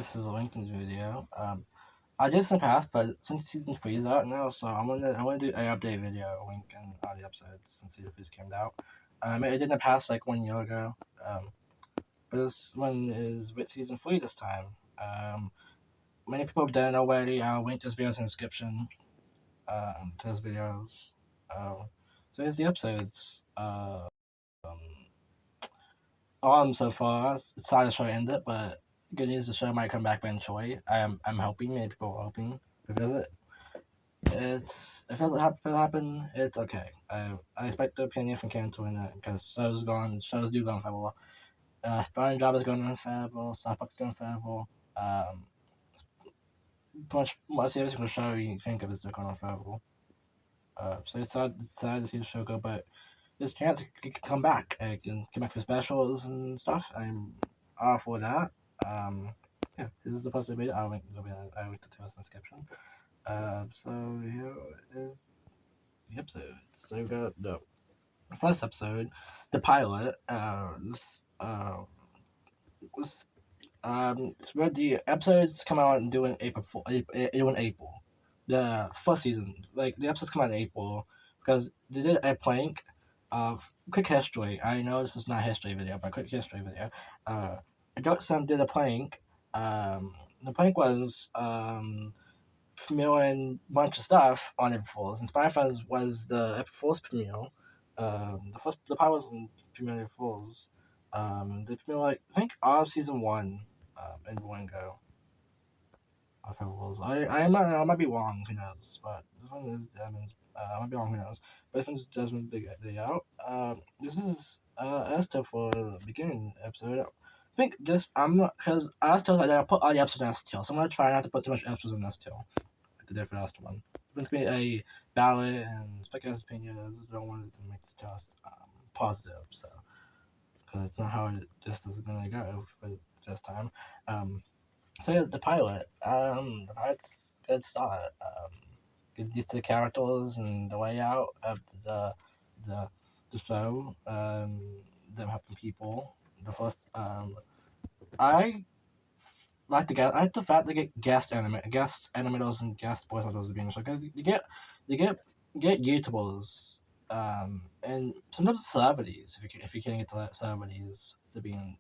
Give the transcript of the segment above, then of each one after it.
this is a Lincoln video. I did this in the past, but since season 3 is out now, so I'm gonna do an update video linking all the episodes since season 3 came out. I did in the past like 1 year ago. But this one is with season 3 this time. Many people don't know already. I'll link this video's in the description to those videos. So here's the episodes. Um, so far. It's sad the show ended, but good news, the show might come back eventually. I'm hoping. Many people are hoping to visit. It's if it doesn't happen, it's okay. I expect the opinion from Kanto in it because shows do go on forever. SpongeBob is going on forever. South Park's going forever. Um, pretty much every single show you think of is going on forever. So it's sad to see the show go, but there's a chance it can come back. It can come back for specials and stuff. I'm all for that. Yeah, this is the poster video. I'll link the to us in the description. So here is the episode. So we got the first episode, the pilot. Was it's where the episodes come out and do in April. The first season, like the episodes come out in April because they did a plank of quick history. I know this is not a history video, but quick history video. Adult Swim did a plank. The plank was premiering a bunch of stuff on April Fools, and Spy Friends was the April Fools premiere. The pilot was on premiere April Fools. They premiere like I think all of season 1 in one go. Of April Fools. I might be wrong. Who knows? But this one is Desmond's. I might be wrong. Who knows? But this one's Desmond's big day out. This is Esther for the beginning episode. I think this I'm not because Esther's I put all the episodes in Esther, so I'm gonna try not to put too much episodes in Esther the different last one. It's going to be a ballot and speculative opinions. I don't want it to make this test positive, so because it's not how this is going to go for this time. So yeah, the pilot. The pilot's good start. Get used to the characters and the layout of the the show. Them helping people. The first. I I like the fact they get guest animators and guest voice actors being show because you get YouTubers and sometimes celebrities if you can get the celebrities to be in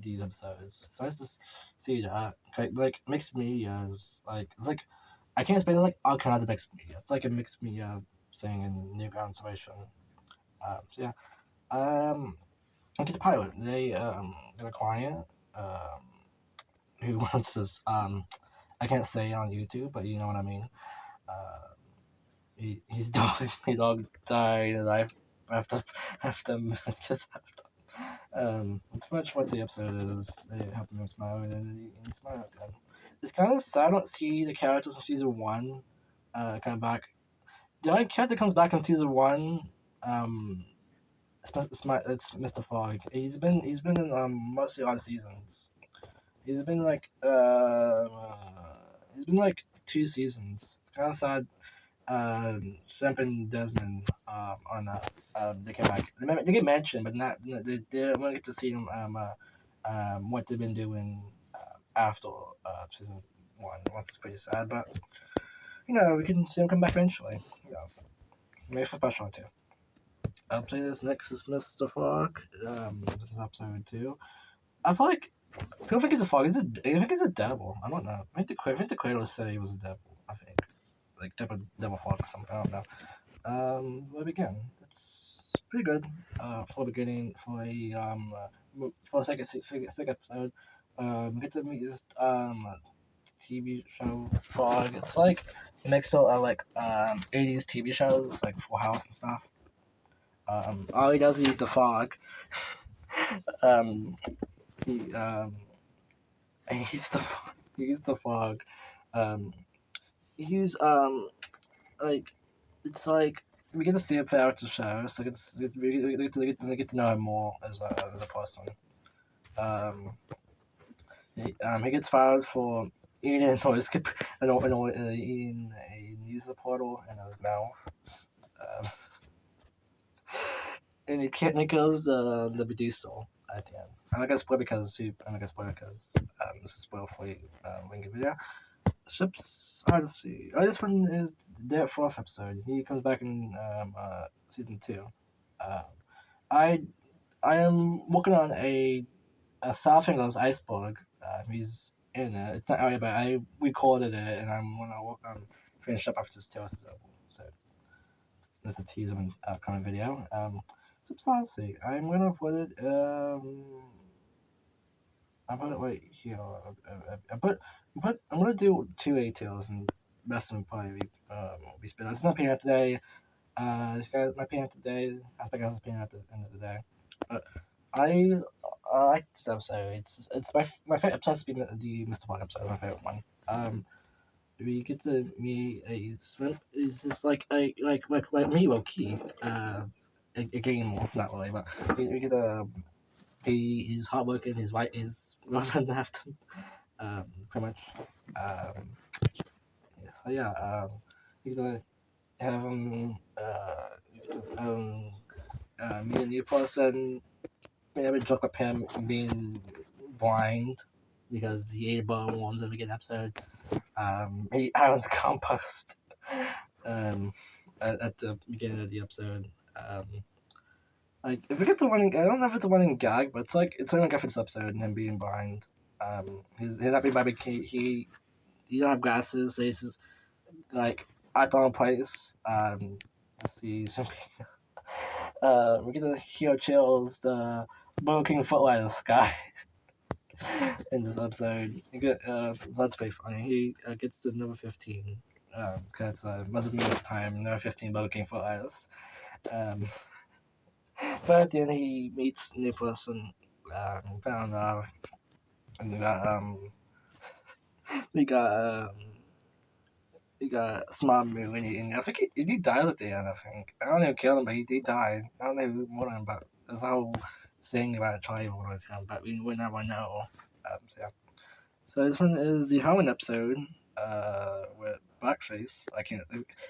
these episodes. It's nice to see that like mixed media is like it's like I can't explain it like all kind of mixed media. It's like a mixed media saying in new ground situation. So yeah, I get the pilot. They get a client. Who wants this I can't say on YouTube, but you know what I mean. Uh, his dog his dog died and I have to just it's much what the episode is. It helped me smile and he smiled again. It's kind of sad I don't see the characters from season 1 come back. The only character that comes back in season 1 um it's Mr. Fogg. He's been in mostly all the seasons. He's been like he's been like 2 seasons. It's kind of sad. Shemp and Desmond on they came back. They get mentioned, but not they don't get to see them what they've been doing after season 1. It's pretty sad, but we can see them come back eventually. Yes, maybe for special too. I'm playing this next is Mr. Fogg. This is episode 2. I feel like people think it's a fog. I think it's a devil. I don't know. I think the Kratos said he was a devil. I think like type of devil fog or something. I don't know. But again, it's pretty good. For the beginning, for the second episode, get to meet this TV show fog. It's like mixed up like 80s TV shows like Full House and stuff. All he does is use the fog. um, he he's the he's the fog. Um, he's like it's like we get to see him throughout the show, so we get to know him more as a person. Um, he gets fired for eating a noise eating a news portal in his mouth. Um, and he can't Nicholas the Medusa. at the end. I'm not gonna spoil because this is spoil for you link video. Ships Odyssey. Oh, this one is their fourth episode. He comes back in season 2. Uh, I I am working on a South England's iceberg. He's in it. It's not out yet, but I recorded it, and I'm gonna work on finish up after this too. So there's a teaser and upcoming video. Ships Odyssey. I'm gonna put it. I put it right here. I'm gonna do 2 A-tails and the rest of them probably be split. It's not paying out today. This guy's not paying out today. Aspect is paying out at the end of the day. But I like this episode. It's my favorite episode has been the Mr. Pog episode. My favorite one. We get to meet a swim. Is just like me low key. A game not really, but we get he is hardworking. His wife is running after him. Pretty much. Um, so yeah. You get to have him. Meet a new person. Maybe joke with him being blind because he ate a bone worms in the beginning episode. He Aaron's compost at the beginning of the episode. Like if we get the running, I don't know if it's a running gag, but it's only like for this episode and him being blind. He's not being blind. He don't have glasses. So he's just like at the wrong place. Let's see. We get to hear Chills the Burger King footlight in the sky in this episode. You get that's pretty funny. He gets to number 15 because must have been at the time number 15 Burger King footlights. But then he meets a new person. Found and we got we got Smart Moo and I think he died at the end. I think I don't know who killed him, but he did die. I don't know who murdered him, but there's a whole thing about Charlie murdering him, but we will never know. So yeah. So this one is the Halloween episode with Blackface. I can't.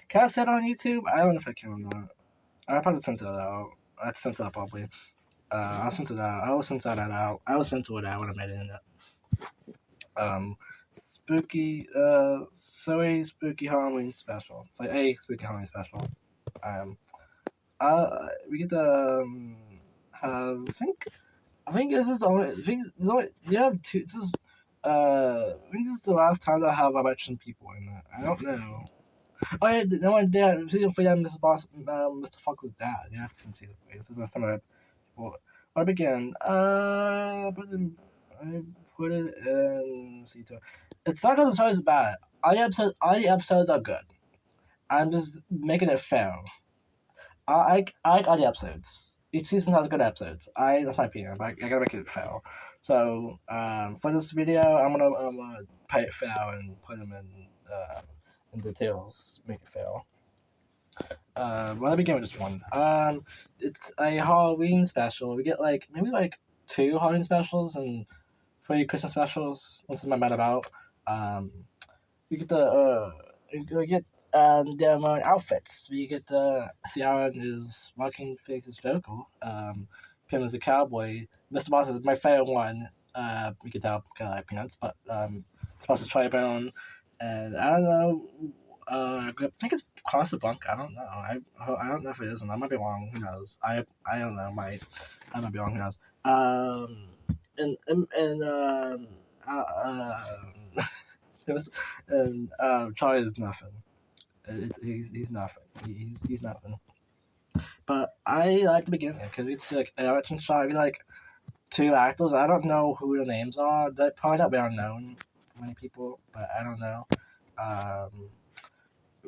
Can I say it on YouTube? I don't know if I can or not. I'll probably censor it out. I'll censor that probably. I'll censor that. I will censor that out. I will censor it out when I'm editing it. Spooky, sorry, spooky Halloween special. It's like a spooky Halloween special. Um, we get to have. I think this is the only. I think there's only. You have two. This is. I think this is the last time I have election people in it. I don't know. Oh yeah, no one dad. Season 3, Mr. Boss, Mr. Fox's dad. Yeah, that's in season 3. This is the last time I had people. I begin. I put it in season 2. It's not because the show's bad. All the episodes are good. I'm just making it fair. I like all the episodes. Each season has good episodes. That's my opinion, but I gotta make it fair. So for this video, I'm gonna play it fair and put them in details, make it fair. Well, let me begin with this one. It's a Halloween special. We get maybe 2 Halloween specials and 3 Christmas specials. What's my mad about? We get their own outfits. We get Ciara is Walking Faces Joker. Pim is a cowboy. Mr. Boss is my favorite one. We can tell kind of like peanuts, but Boss is Tribone, and I don't know. I think it's Casablanca. I don't know. I don't know if it is or not. I might be wrong. Who knows? I don't know. I might be wrong. Who knows? And Charlie is nothing. He's nothing. He's nothing. But I like the beginning because we see an action shot. We 2 actors. I don't know who the names are. They're probably not well known to many people, but I don't know.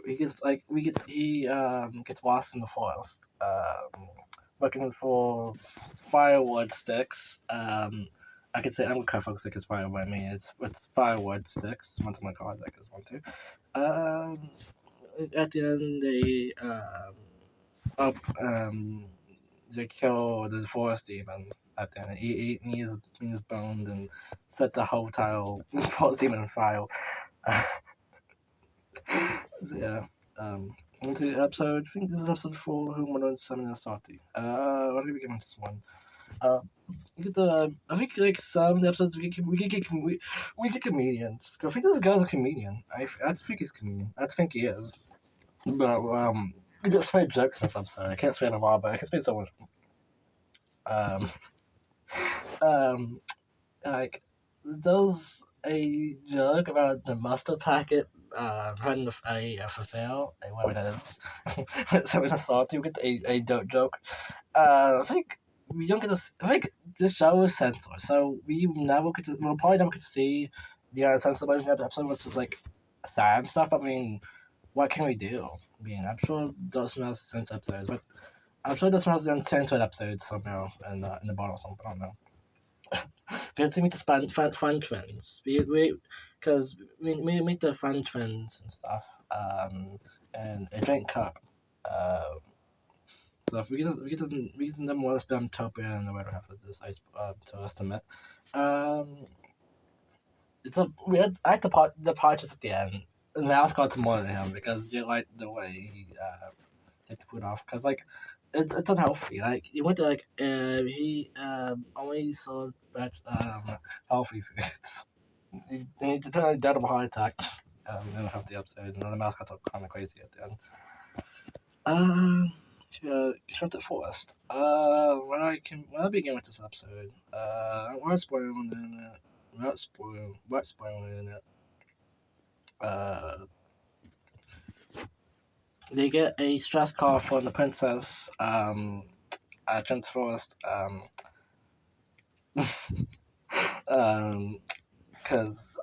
He gets gets lost in the forest, looking for firewood sticks. I could say I'm gonna focus like it's firewood. I mean it's firewood sticks. One to my card like is 1 2. At the end they kill the forest demon at the end. He is boned and set the whole title forest demon on fire. So, yeah. Into the episode. I think this is episode 4. Who wanted summon Asati? What did we get into this one? Uh, we get the I think like some episodes we get comedians. I think this guy's a comedian. I think he's a comedian. I think he is. But we got so many jokes in this episode. I can't spend them all, but I can spend so much. Um, um, like there's a joke about the mustard packet running a fail, whatever that is. Something salty. We get a dope joke. I think we don't get to. I think this show is censored, so we'll probably never get to see the uncensored version of the episode, which is like sad and stuff. But I mean, what can we do? I mean, I'm sure Dustin has censored episodes, but I'm sure Dustin has uncensored episodes somehow in the bottle or something. I don't know. Get to meet the fun trends. Because we meet the fun trends and stuff. And a drink cup. Uh, so if we get to know more about Topia and the Red Half of this ice to estimate. Um, I like the part just at the end. And the got to more than him because you like the way he take the food off because like it's unhealthy. Like he went to he only sold healthy foods. He totally died of a heart attack. In a healthy episode, and the mascot got kind of crazy at the end. Shrimp the Forest. When I begin with this episode, without spoiling it, without spoiling it, uh, they get a stress call from the princess, Shrimp the Forest, because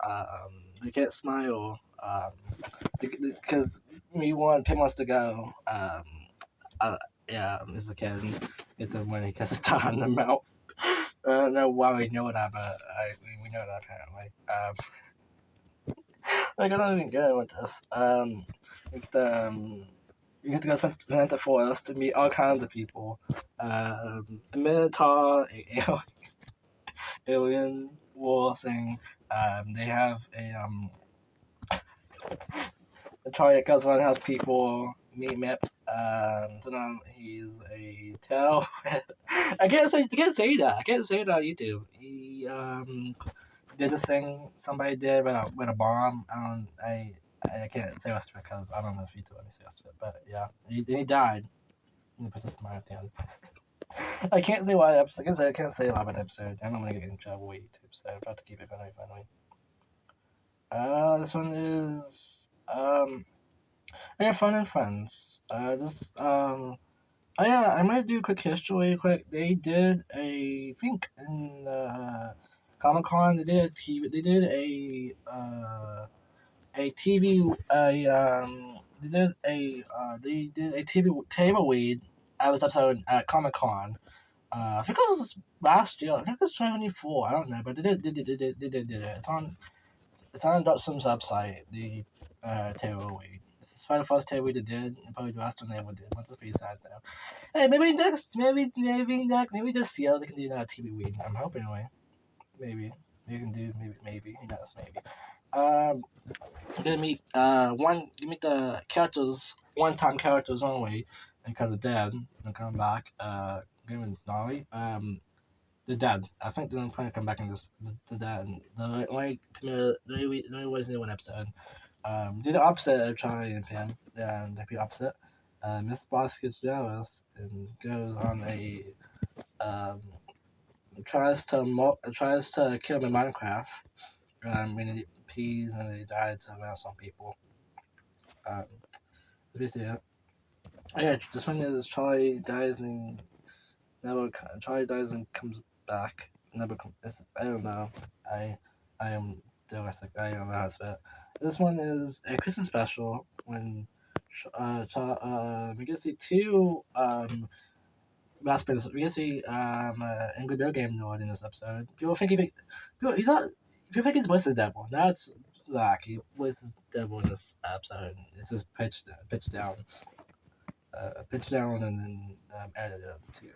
they can't smile, because we want Pim wants to go, uh, yeah, Mr. Ken, get the money because it's down in the mouth. I don't know why we know that, but we know that apparently. Like I don't even get it with this. Like you get to go spend the forest to meet all kinds of people. A minotaur, alien war thing. They have a Troy Guzman has people meet Mip. So now he's a tail. I can't say that. I can't say that on YouTube. He did this thing somebody did with a bomb. I can't say rest of it because I don't know if you two let me say rest of it. But yeah, he died. He puts a smile at the end. I can't say why episode. I can't say a lot about the episode. I don't want to get in trouble with YouTube, so I have to keep it funny. This one is yeah, Fun and Friends. Oh yeah, I might do a quick history. Quick, they did I think in Comic Con. They did a TV. A TV. They did a TV table read. I was episode at Comic Con. I think it was last year. I think it was 2024. I don't know, but they did it. It's on Dotsim's website. The table read. It's probably the first table read they did, and probably the last one they ever did. Which is pretty sad though. Hey, maybe this year they can do another TV read. I'm hoping anyway. Maybe. Maybe can do maybe. Who knows, maybe. Um give me the characters one time characters only because of dead and come back. Give me Nolly. The dead. I think they're going to come back in this the dead. The only was in one episode. Do the opposite of Charlie and Pam. Then the opposite. Miss Boss gets jealous and goes on a um, tries to kill him in Minecraft. When he pees and he died to some people. Um, basically it. Yeah, this one is Charlie dies and Charlie dies and comes back. Never come. I don't know. I I am realistic. I don't know how to say it. This one is a Christmas special when we get to see two last players. We get to see Angry Bird Game Nord in this episode. He's not. People think he's voiced the devil. That's Zach. He voices the devil in this episode. It's just pitch down, and then edited to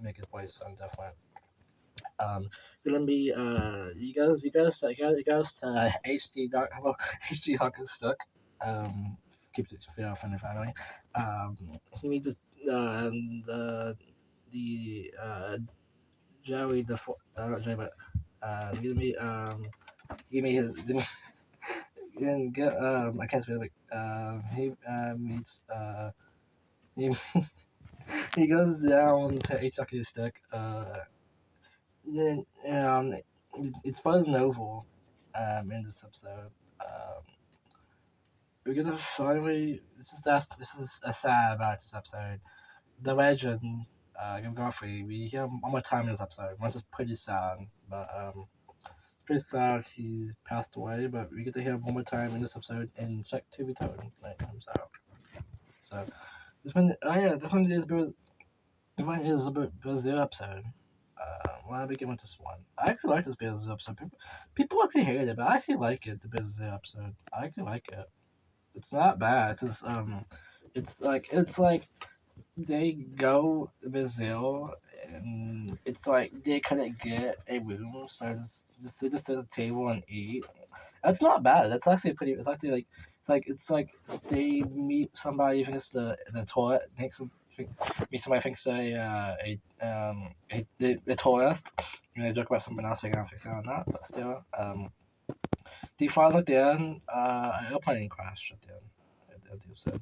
make his voice sound different. Gonna be you guys HD doc well, HD Hawkins stuck. Keeps it fair funny finally. He needs the Joey not Joey, but give me his and get I can't speak like he meets he he goes down to each hockey stick then it's Buzz Novel in this episode. We're gonna finally this is a sad about this episode. The legend Godfrey, we hear him one more time in this episode, which is pretty sad, but pretty sad he's passed away, but we get to hear him one more time in this episode in Check to Return when it comes out. So this one is a bit Brazil episode. Why I begin with this one? I actually like this Brazil episode. People actually hate it, but I actually like it. The Brazil episode, I actually like it. It's not bad. It's just it's like they go to Brazil and it's like they couldn't get a room, so they just sit at the table and eat. That's not bad. That's actually pretty. It's actually like it's like they meet somebody thinks the toilet thinks meet somebody thinks a tourist and they joke about something else. We can't fix it on that, but still the files at the end an airplane crash at the end. At the episode.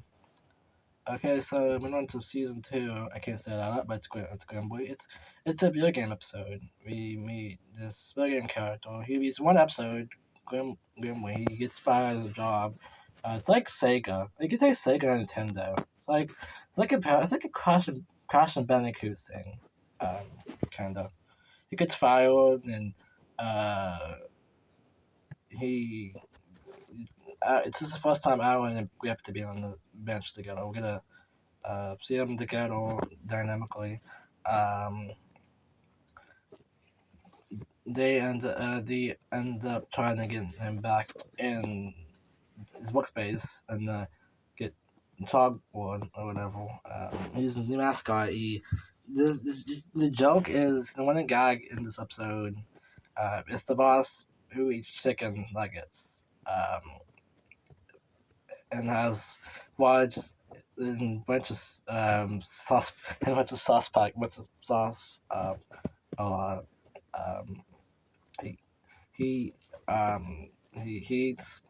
Okay, so moving on to season two. I can't say that, but it's Grimboy. It's a video game episode. We meet this video game character. He meets one episode. Grimboy. He gets fired at a job. It's like Sega. You could take Sega and Nintendo. It's like a Crash and Bandicoot thing. Kind of. He gets fired and uh he it's his first time out and we have to be on the bench together. We're gonna see them together dynamically. Um, they end up trying to get him back in his workspace and get Chogwood or whatever. He's the new mascot. The joke is the running gag in this episode. It's the boss who eats chicken nuggets. And has large and bunch of sauce and bunch of sauce pack, bunch of sauce a lot. Um, he he he eats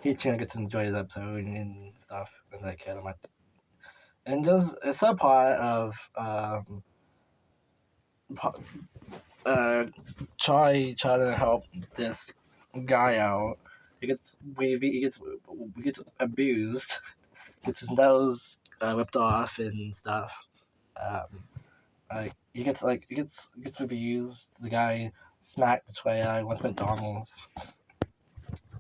he trying gets to enjoy his episode and stuff and like kid him and there's a sub part of uh try to help this guy out. He gets abused, gets his nose ripped off and stuff. Um, he gets abused. The guy smacked the tray out. He went to McDonald's,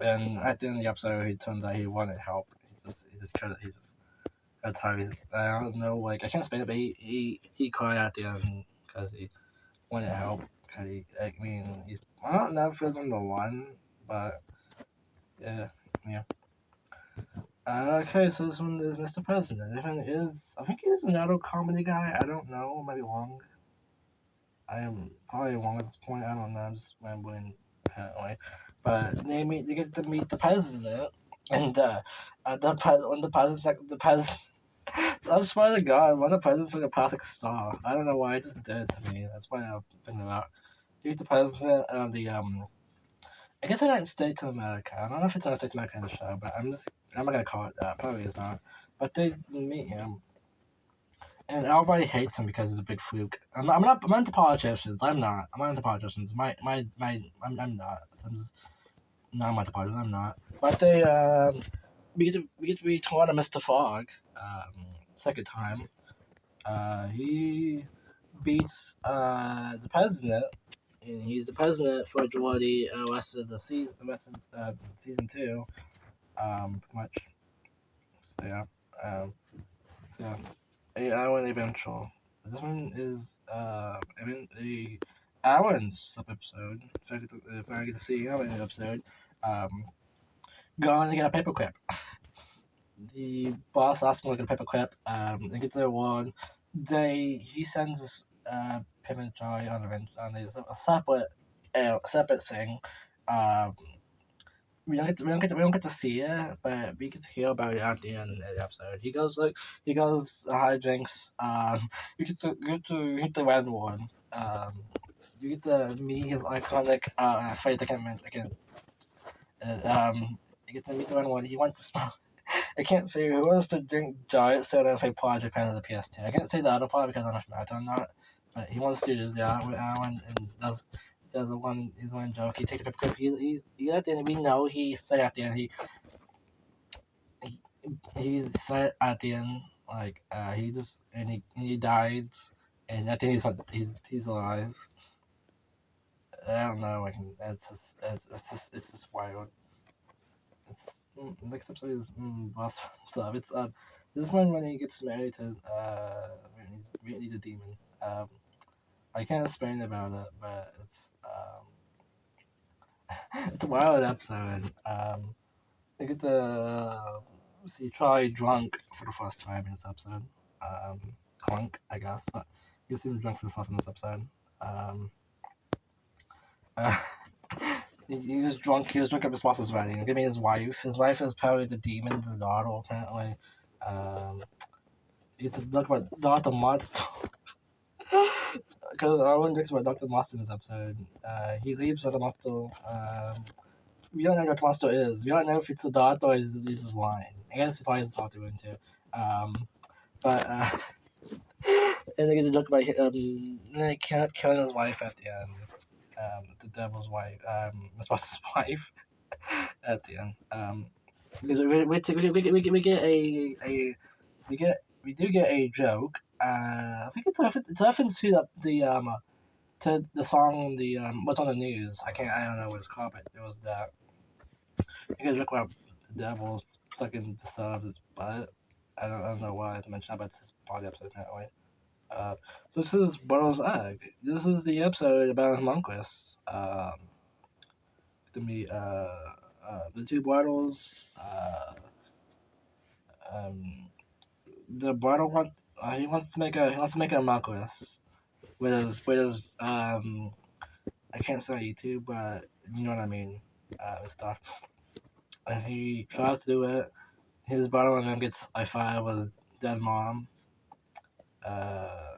and at the end of the episode, he turns out he wanted help. He just that's how he's. I don't know. Like I can't explain it, but he cried at the end because he wanted help. Cause I mean, I don't know if he's on the one, but yeah, yeah. Okay, so this one is Mr. President. I think he's another comedy guy. I don't know. I might be wrong. I am probably wrong at this point. I don't know. I'm just rambling apparently. But they get to meet the president, and when the president's like the president. I swear to God, when the president's like a plastic star. I don't know why it just did it to me. That's why I'm thinking about. You meet the president of the I guess United States of America. I don't know if it's United States of America in the show, but I'm not gonna call it that. Probably is not. But they meet him, and everybody hates him because he's a big fluke. I'm not into politicians. I'm not into politicians. I'm not. I'm just no, I'm not into politicians. I'm not. But they we get to be torn to Mr. Fogg. Second time. He beats the president, and he's the president for majority rest of the season, season two. Pretty much. So yeah. So yeah. I went eventual. This one is I mean the Aaron's sub episode. If I get to see him in an episode, um, going to get a paperclip. The boss asks me to get a paperclip. And get the one. He sends him and Joy on a separate thing. Um, we don't get to see it, but we get to hear about it at the end of the episode. He goes hijinks. We get to hit the red one. you get to meet his iconic phrase. I can't remember again. You get to meet the one when he wants to smell. I can't say who wants to drink giant soda and play Project Pen of the PS2. I can't say the other part because I don't know if Naruto or not, but he wants to do that with Alan and does the one his one joke. He takes the paper clip. He at the end we know he said at the end he he said at the end like he just and he dies and I think he's alive. I don't know. I can. It's just wild. It's next episode is boss stuff. It's this one when he gets married to Whitney the demon. I can't explain about it, but it's a wild episode. I get to see Troy drunk for the first time in this episode. Um, Clunk, I guess, but you see him drunk for the first time in this episode. Um, uh, he was drunk. He was drunk at his boss's wedding. Give me his wife. His wife is probably the demon's daughter, apparently. Um, you get to talk about Dr. Monster. Because I want to talk about Dr. Monster in this episode. He leaves Dr. Monster. We don't know what Dr. Monster is. We don't know if it's a doctor or is his line. I guess he probably is a doctor one too. But and they get to talk about and then he can't killing his wife at the end. The devil's wife, Miss Monster's wife at the end. We get we do get a joke. I think it's reference to to the song what's on the news. I don't know what it's called, but it was that you can look up the devil's sucking the son of his butt. I don't know why I mentioned that, but it's his body episode apparently. This is Burrow's Egg. This is the episode about homunculus. To me, the two bottles. Um, the bottle he wants to make a homunculus with his I can't say YouTube, but you know what I mean. Stuff. And he tries to do it. His bottle and then gets I five with dead mom. Uh,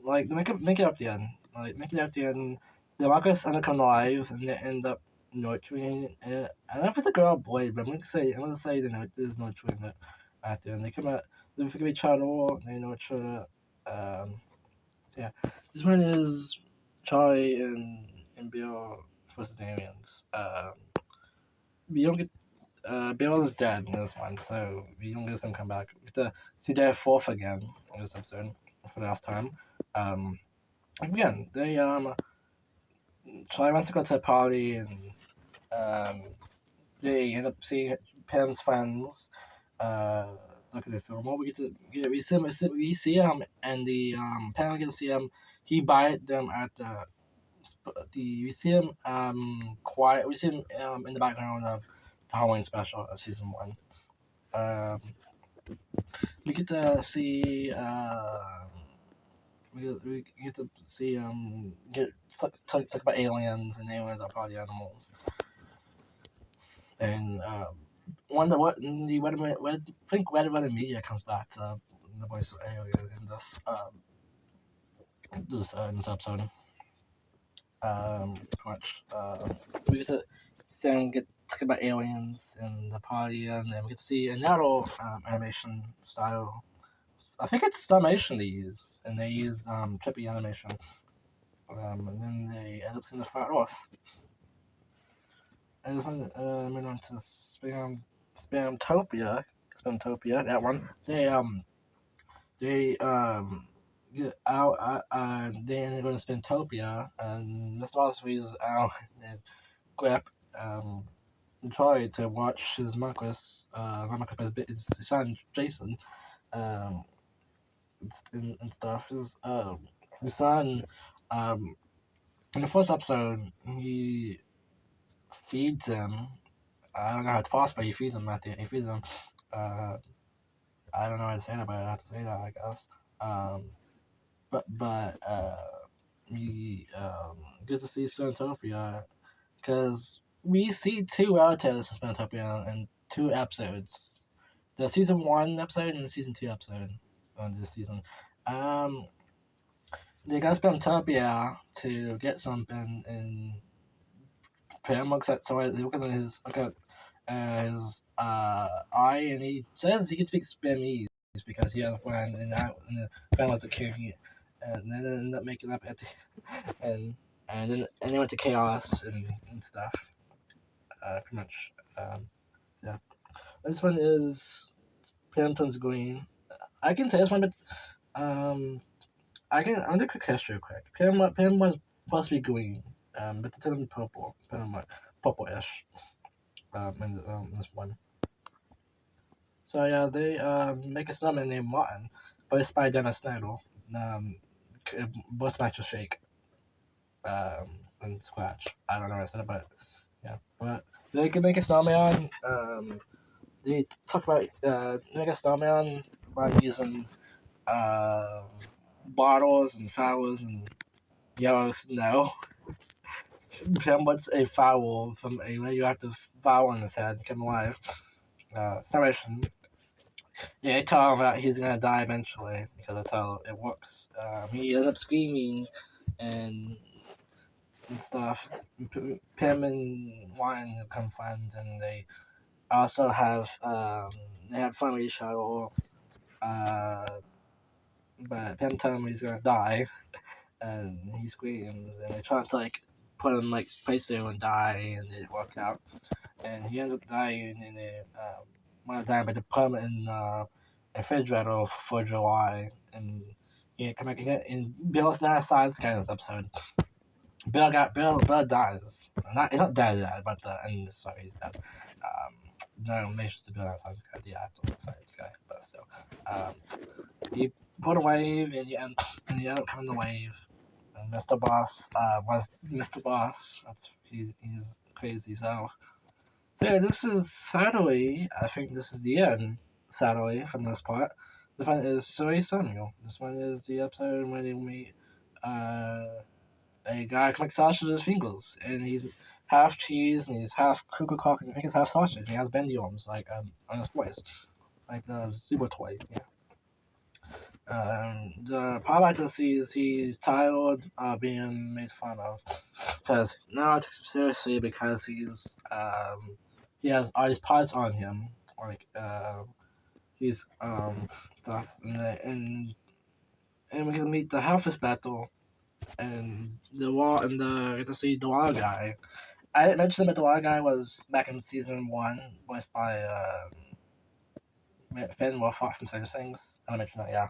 like make it up the end. Like make it up the end. The Marcus end up coming alive and they end up nurturing it. I don't know if it's a girl or boy, but I'm gonna say there's nurturing it at the end. They come out they forget each other, they nurture it. So yeah. This one is Charlie and Bill versus the aliens. We don't get Bill's dead in this one, so we don't get him come back. We have to see their fourth again in this episode for the last time. Um, again, they Charlie wants to go to a party and um, they end up seeing Pam's friends. Look at the film. Well, we see him and the Pam gets to see him. He buy them at we see him quiet. We see him in the background of the Halloween special of season one. Um, we get to see we get to see get talk about aliens and aliens are party animals and when the when think Weather Media comes back to the voice of alien in this episode. Pretty much. We get to see him get talk about aliens and the party, and then we get to see another animation style. I think it's Starmation they use, and they use trippy animation. And then they end up seeing the fire off. And then moving on to Spamtopia, that one. They get out. Then they're going to Spamtopia, and Mr. Osprey's out and grab try to watch his Marcus, his son Jason, um, and stuff. His son, um, in the first episode, he feeds him. I don't know how it's possible. He feeds him at the. He feeds him. Uh, I don't know how to say that, but I have to say that, I guess. Um, but we get to see Spantopia because we see two relatives of Spantopia in two episodes. The season one episode and the season two episode on this season. Um, they got Spamtopia to get something, and Pam looks at sorry, they look at his eye, and he says he can speak Spamese because he has a friend, and the friend was a king, and then they ended up making up at the and and they went to chaos and stuff. Pretty much. Yeah. This one is Phantom's Green. I can say this one, but I'm gonna quick history real quick. Pam was supposed to be green, but they turned him purple, kind of like purple-ish. In this one. So yeah, they make a snowman named Martin, voiced by Dennis Snyder. Um, voice match with Shake. And Scratch. I don't know what I said, but yeah. But they can make a snowman. They talk about make a snowman by using um bottles and flowers and yellow snow. Pam what's a fowl from a radioactive fowl on his head come alive. Narration. Yeah, they tell him that he's gonna die eventually because that's how it works. He ends up screaming and stuff. Pam and Wine become friends, and they also have they have fun with each other. Uh, but Pam tells him he's gonna die, and he screams, and they try to like put him like space there and die, and it didn't work out. And he ends up dying, and they want to die, but they put him in a refrigerator for July, and yeah, come back again. And Bill's not a side guy in this episode. Bill dies. He's not dead yet, but the end of the story he's dead. No relation to Bill outside the actual science guy, but still. Um, he put a wave, and you end up coming the wave. And Mr. Boss was Mr. Boss. He's crazy. So yeah, this is sadly, I think this is the end. Sadly, from this part. This one is Soy Samuel. This one is the episode when they meet uh, a guy can make sausage with his fingers, and he's half cheese and he's half cuckoo cock, and I think he's half sausage. And he has bendy arms like on his voice, like the Zebra toy. Yeah. The part I can see is he's tired of being made fun of, because now I take him seriously because he has all these parts on him, like he's stuff, and we can meet the Hellfish battle and the wall and the get to see the wall guy. I didn't mention him, but the wall guy was back in season one, voiced by Finn Wolfhard from Stranger Things. I mentioned that, yeah.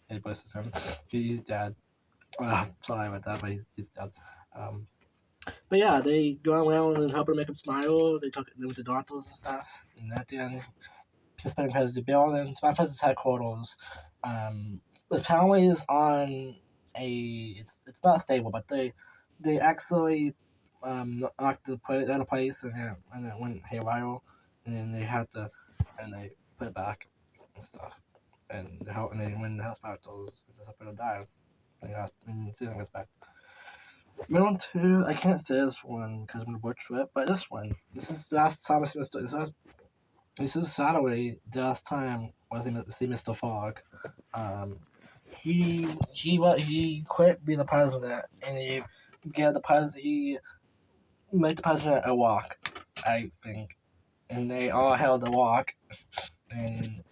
He voices him. He's dead. Sorry about that, but he's dead. Um, but yeah, they go around and help her make him smile. They talk with the doctors and stuff. And at the end, Spinning has the building. Spinning has headquarters. The family is on a. It's not stable, but they actually knocked the place out of place, and it went haywire, and then they had to and they put it back and stuff. And they when the house battles, it's up and die. And season gets back. Moving on to I can't say this one because I'm gonna butcher it, but this one. This is the last time I see Mr. This is Saturday. The last time was to see Mr. Fogg. Um, he quit being the president, and he gave the president he made the president a walk, I think, and they all held a walk, and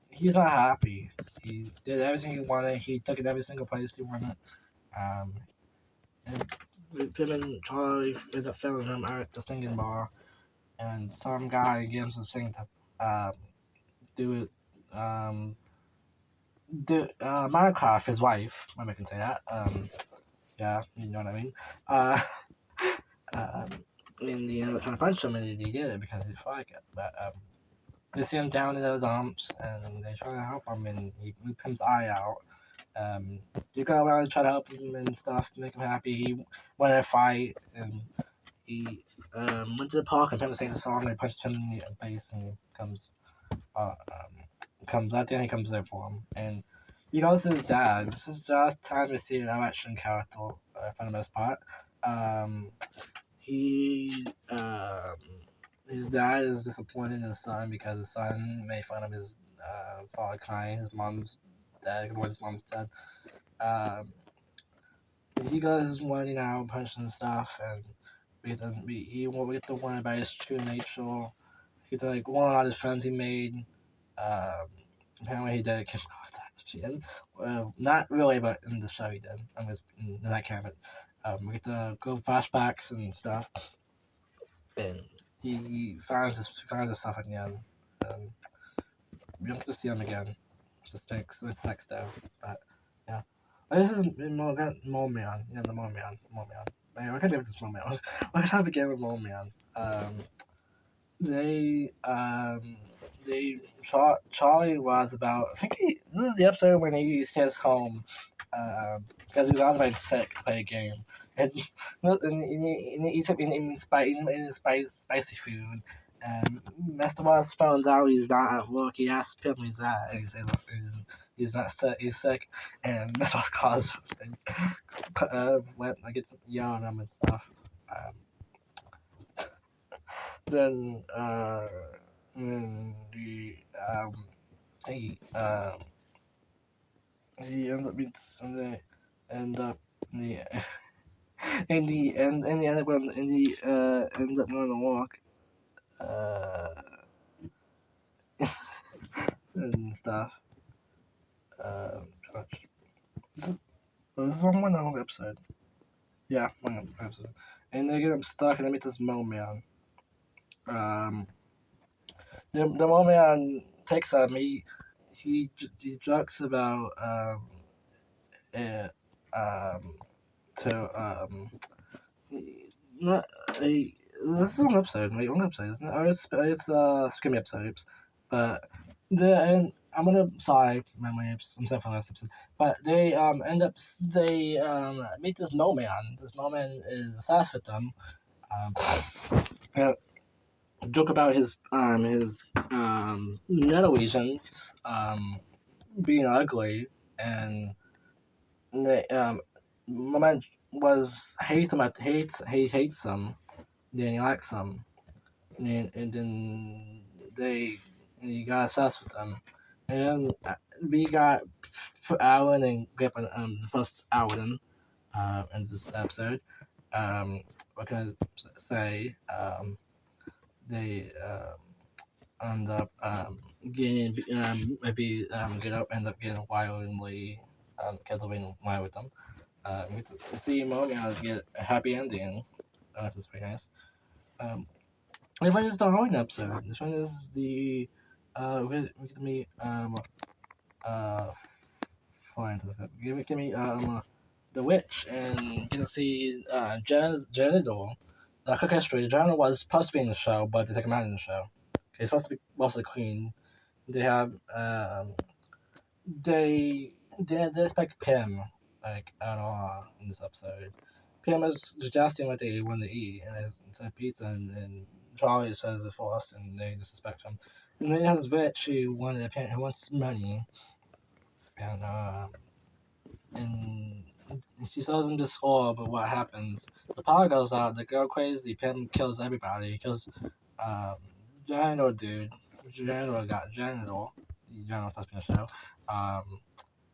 he's not happy. He did everything he wanted. He took it every single place he wanted. Um, and him and Charlie ended up filming him at the singing bar, and some guy gives him singing to do it. Minecraft, his wife, maybe I can say that. Yeah, you know what I mean. Uh, um, and he ended up trying to punch him, and he did it because he's like it. But they see him down in the dumps, and they try to help him, and he rip his eye out. You go around and try to help him and stuff, to make him happy. He went in a fight, and he went to the park and Pim was singing the song, and he punched him in the face, and he comes at the end, he comes there for him, and he goes to his dad. This is the last time we see an live action character for the most part. Um, he his dad is disappointed in his son because his son made fun of his father crying. His mom's dead, when his mom's dead, Um, he got his money now, punching stuff, and we get the one about his true nature. He did like one of his friends he made. Um, Apparently he did kill Kardashian. Well, not really, but in the show he did. I'm just in that kind of it. We get to go flashbacks and stuff, and he finds his stuff at the end. Um, we don't get to see him again. It's next though, but yeah. This is Momian. Yeah, the Momian. Momian. Man, we're gonna give it this Momian. We're gonna have a game with Momian. They Charlie was about. I think this is the episode when he stays home, because he was about sick to play a game, and he eats up in spicy food. And Mr. West finds out he's not at work. He asks him where he's at, and he says he's not sick. He's sick, and Mr. West calls him and went like gets yelling at him and stuff. Um, then the he he ends up being and they end up in the and the end up on in the ends up going to walk and stuff. Gosh. This is one long episode. Yeah, one episode. And they get him stuck and they meet this Moman. Um, the Moman takes him. He jokes about it, to not a this is one episode, wait, one episode, isn't it? Or it's Screamy episodes, but the and I'm gonna sorry, memory. I'm sorry for last episode, but they end up they meet this Moman. This Moman is obsessed with them. Um, yeah, joke about his Norwegians being ugly and they my man was hates him at hates he hates him, then he likes him, and then they he got obsessed with them, and then we got Alan and Grip the first Alan in this episode. What can I say? They end up getting maybe get up end up getting violently killed being wild with them. We get to see Mommy get a happy ending. That's pretty nice. Um, this one is the Halloween episode. This one is the we get to meet uh fine. Give me the witch and get to see Janitor. The cook history. Janitor was supposed to be in the show, but they take him out in the show. Okay, he's supposed to be mostly clean. They have they expect Pim like at all in this episode. Pim is suggesting what they want to eat, and it's a pizza, and Charlie says it's forced, and they disrespect him. And then he has Rich who wants money, and and she tells him this all, but what happens? The power goes out, the girl crazy, Pim kills everybody, he kills um janitor dude, janitor, the janitor supposed to be in the show.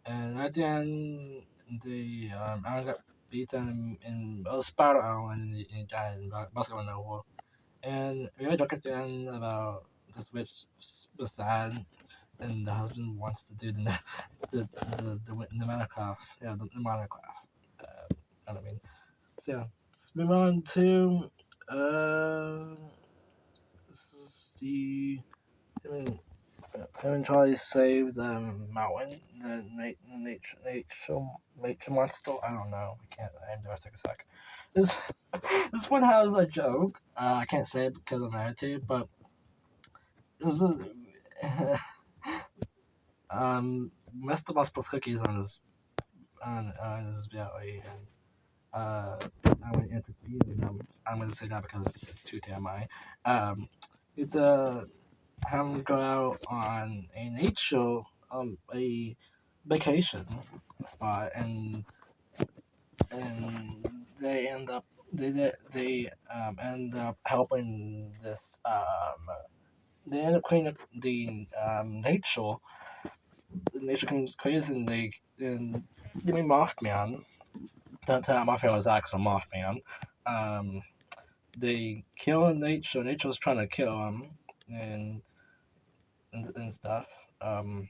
And at the end, the Alan got beaten in a spiral Alan in giant basketball in the wall. And we had a joke at the end about this witch was sad, and the husband wants to do the Minecraft, yeah, the Minecraft. I don't mean. So yeah, let's move on to this is the I mean him and Charlie saved mountain, the nature monster. I don't know. We can't. I have to take a sec. This this one has a joke. I can't say it because I'm married to, but this is Mr. Bus put cookies on his belly, and I went into feeding them. I'm gonna say that because it's too TMI. It have him go out on a nature a vacation spot, and they end up they end up helping this they end up cleaning up the nature. The nature comes crazy, and They made Mothman. Turn out Mothman was actually Mothman. Um, they kill Nature. Nature was trying to kill him, and and stuff. Um,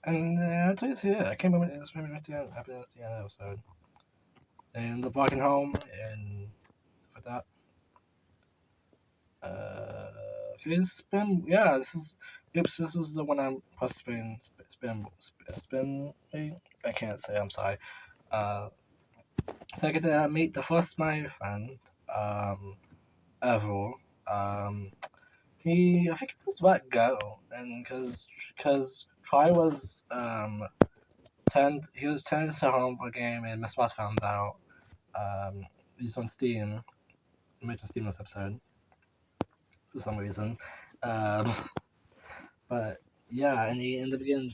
and that's basically it. I can't remember. It's maybe at the end. Happened at the end of the episode. They end up walking home and with that. Okay, it's been yeah. This is oops. This is the one I'm supposed to spin. I can't say. I'm sorry. Uh, so I get to meet the first my friend. Ever. Um, I think he was let go, and because Troy was he was turned to home for a game, and Miss Moss found out. He's on Steam. I mentioned Steam this episode for some reason. Um, but yeah, and he ended up getting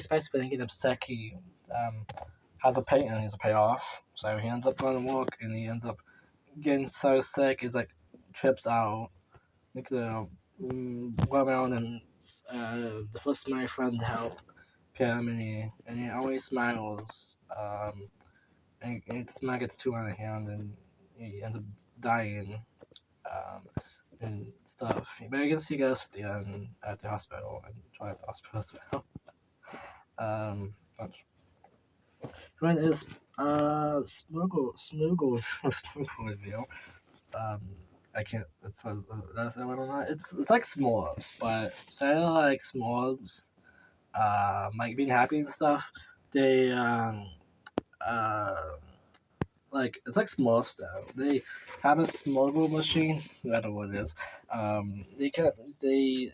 basically getting upset. He um, has a paint and he has to pay off, so he ends up going to work, and he ends up getting so sick, he's like trips out. Like the go around and the first my friend help him, and he always smiles. And this man gets too out of hand, and he ends up dying. Um, and stuff. But I guess he goes at the hospital and try at the hospital as well. That's when is Smoogle reveal. Um, I can't. That's I don't know. It's like s'mores, but instead of like s'mores, like being happy and stuff, they uh like it's like s'mores style. They have a smuggle machine. I don't know what it is. They can they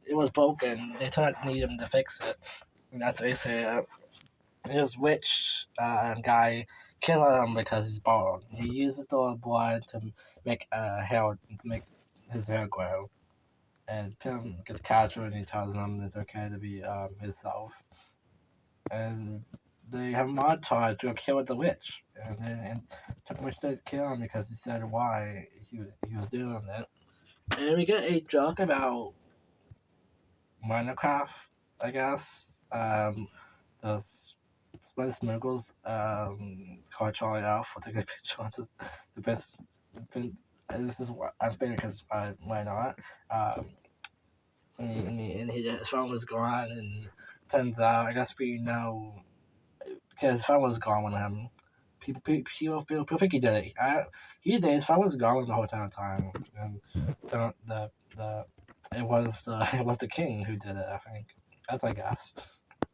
it was broken. They turned out to need him to fix it, and that's basically it. This witch guy kill him because he's bald. He uses the blood to make to make his hair grow. And Pim gets captured and he tells him it's okay to be himself. And they have a montage to kill the witch. And the witch did kill him because he said why he was doing it. And we get a joke about Minecraft, I guess. Those when Smuggles called Charlie out for taking a picture of the best. This is what I'm thinking because why not? Um, his phone was gone, and turns out I guess we know because his phone was gone with him. People think he did it. He did. His phone was gone the whole time, and the it was the king who did it. I think that's I guess.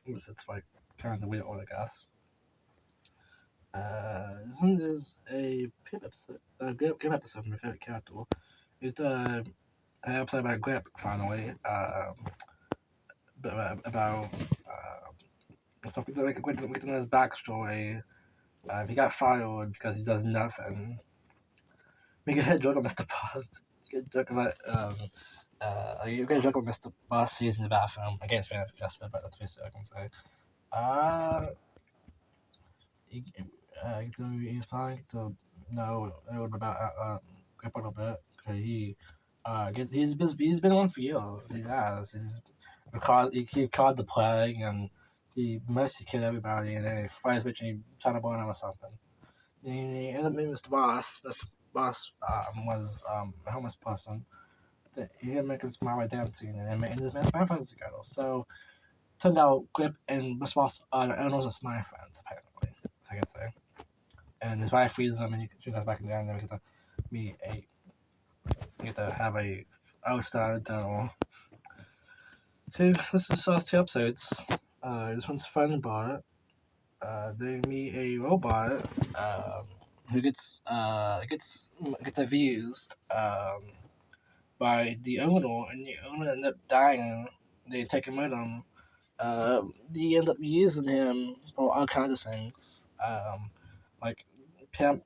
It's like kind of weird, I guess. This one is a Pip episode, a good episode from my favorite character. It's an episode about Grip finally. About stuff with his backstory. He got fired because he does nothing. We get a joke of Mr. Boss. Get a joke about you get a joke of Mr. Boss using the bathroom. I can't explain it just but that's basically what I can say. Uh, he, he's fine to know a little bit about Grip a little bit because he's been on for years. He has. Because he caught the plague and he mostly killed everybody and then he fires bitch and he tried to burn him or something. And he ended up meeting Mr. Boss. Mr. Boss was a homeless person. He didn't make him smile by dancing and his best friends together. So turned out Grip and Mr. Boss are also my friends apparently. I can say. And his wife frees him and she goes back in there and then we get to have a outside dinner. Okay, this is the last two episodes. This one's fun about it. They meet a robot who gets abused by the owner, and the owner ends up dying. They take him with them. They end up using him for all kinds of things, like pimp,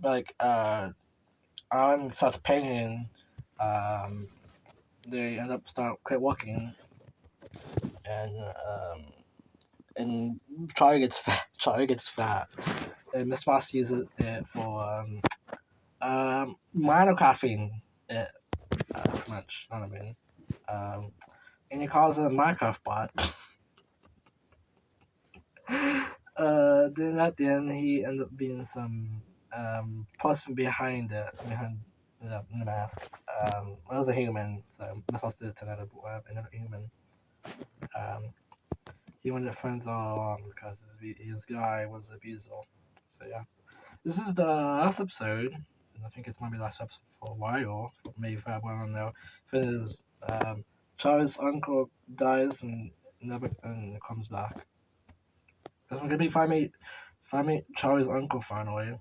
like arm starts painting. Um, they end up start quit working, and and Charlie gets fat. Charlie gets fat. And Miss Moss uses it for Minecrafting it much. I mean, um, and he calls it a Minecraft bot. Then at the end, he ended up being some person behind the mask. It was a human, so that's supposed to turn out another human. Um, he wanted friends all along because his guy was an abuser. So yeah, this is the last episode, and I think it's might be the last episode for a while, maybe for everyone I don't know. Because Charles' uncle dies and never and comes back. That's gonna be if I meet Charlie's uncle finally.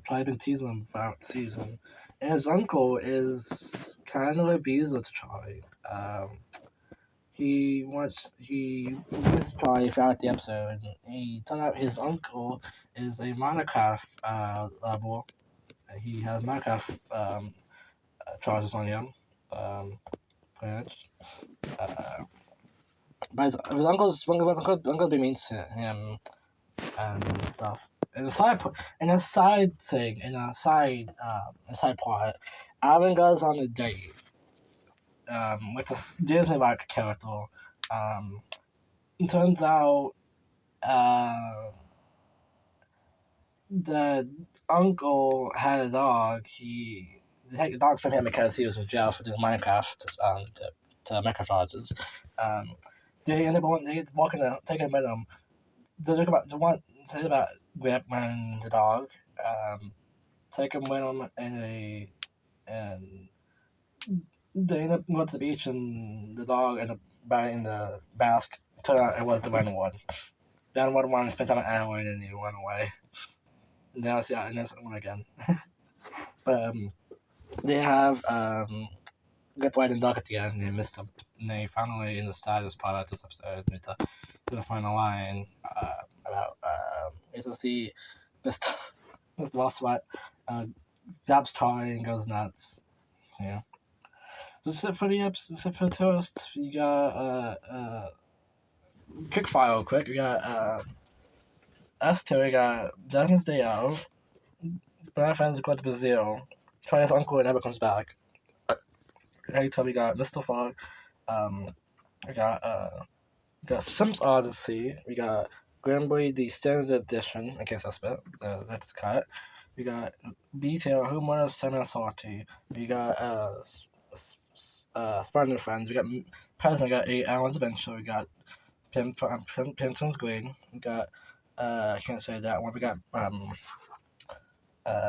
Probably been teasing him throughout the season. And his uncle is kind of abusive to Charlie. He abuses Charlie throughout the episode. He turned out his uncle is a Minecraft level. He has Minecraft charges on him. Um, pretty much. Uh, but his uncle's been mean to him and stuff. In a side thing, a side plot, Aaron goes on a date with a Disney-like character. It turns out the uncle had a dog. They take the dog from him because he was in jail for doing Minecraft to Minecraft charges. Um, they end up taking him with them. They want to say about grabbing the dog. Um, Take him with him and they end up going to the beach and the dog ended up biting the mask. Turned out it was the random one. The random one wanted to spend time with Alan and he went away. And now it's the innocent one again. But they have Good White and Dog at the end. They missed him. And they finally in the saddest part of this episode need to do the final line about you to see Mr. Mr. Mothsweat zaps Charlie and goes nuts. Yeah. That's it for the episode. That's it for the toast. You got quick file, quick. We got S2. We got Dragon's Day Out. My friends go to Brazil. Charlie's uncle never comes back. Later we got Mr. Fog. Um, we got Sims Odyssey. We got Granbury the Standard Edition. I guess that's it. That's cut. We got B-Tail, Who Murders Simon Salty. We got Friend and Friends. We got President. We got 8 Alan's Adventure. We got Pimpton's Green. We got I can't say that one. We got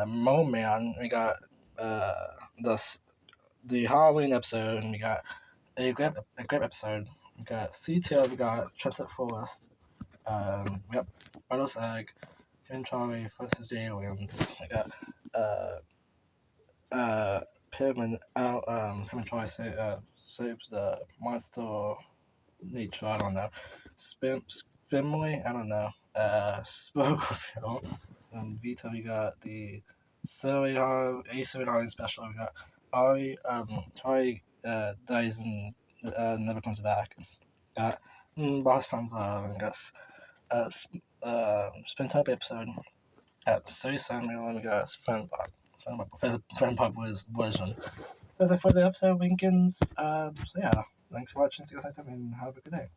Mo Man. We got the Halloween episode. And we got a great episode. We got C-Tail. We got Transit Forest. We got Bartle's Egg. Ken Charlie versus the Aliens. We got Pim and Charlie saves the monster nature. I don't know. Spimley. I don't know. Spokerville. And Vito. We got the Ace of Halloween special. We got Ari. Charlie dies and never comes back. Got Boss Fans. I guess. Spin Type episode at Surrey Samuel and we got Friend Pop version. That's it for the episode, Winkins. So yeah, thanks for watching. See you guys next time and have a good day.